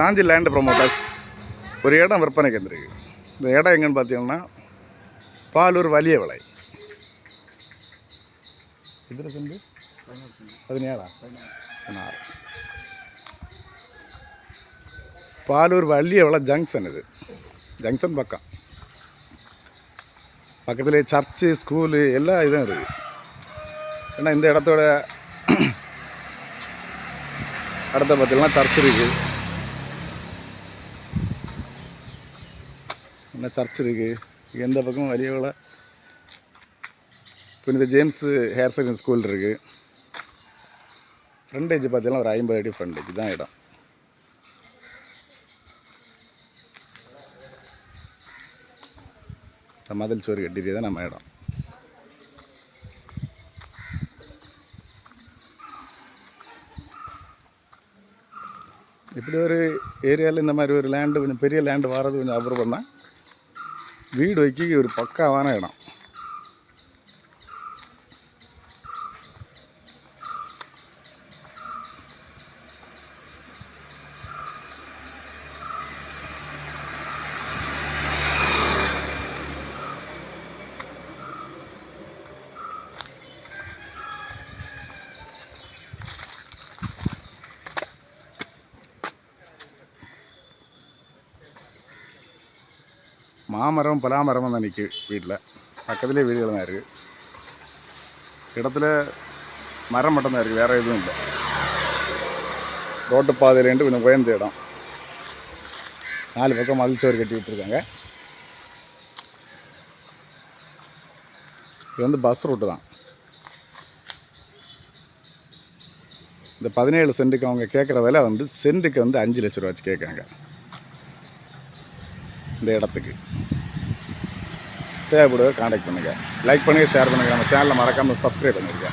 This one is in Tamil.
நாஞ்சில் லேண்ட் ப்ரொமோட்டர்ஸ் ஒரு இடம் விற்பனைக்கு வந்திருக்கு. இந்த இடம் எங்கன்னு பார்த்தீங்கன்னா பாலூர் வலிய விலை. இதில் சென்று 17 பாலூர் வலிய விலை ஜங்ஷன். இது ஜங்ஷன் பக்கத்துலேயே சர்ச்சு ஸ்கூலு எல்லா இதுவும் இருக்குது. ஏன்னா இந்த இடத்தோட அடுத்த பார்த்தீங்கன்னா சர்ச் இருக்குது. என்ன சர்ச் இருக்குது. எந்த பக்கம் வலிய விலை புனித ஜேம்ஸ் ஹையர் செகண்டரி ஸ்கூல் இருக்குது. ஃப்ரண்டேஜ் பார்த்தீங்கன்னா ஒரு 50 அடி ஃப்ரண்டேஜ் தான் இடம். மதில் சோறு கட்டிட்டு தான் நம்ம இடம். இப்படி ஒரு ஏரியாவில் இந்த மாதிரி ஒரு லேண்டு கொஞ்சம் பெரிய லேண்டு வர்றது கொஞ்சம் அபூர்வம் தான். வீடு வைக்க ஒரு பக்காவான இடம். மாமரம் பலாமரமும் தான் நிற்கும் வீட்டில். பக்கத்துலேயே வீடுகள் தான் இருக்குது. இடத்துல மரம் மட்டும்தான் இருக்குது, வேறு எதுவும் இல்லை. ரோட்டு பாதையிலேருந்து கொஞ்சம் உயர்ந்த இடம். 4 பக்கம் மதில்ச்சோறு கட்டி விட்டுருக்காங்க. இது வந்து பஸ் ரூட்டு தான். இந்த 17 சென்ட்டுக்கு அவங்க கேட்குற விலை வந்து சென்ட்டுக்கு வந்து 5 லட்ச ரூபா வச்சு கேட்குறாங்க. இந்த இடத்துக்கு தேவைப்படுவதை கான்டாக்ட் பண்ணுங்கள். லைக் பண்ணுங்கள், ஷேர் பண்ணுங்கள். நம்ம சேனலை மறக்காமல் சப்ஸ்கிரைப் பண்ணியிருக்கேன்.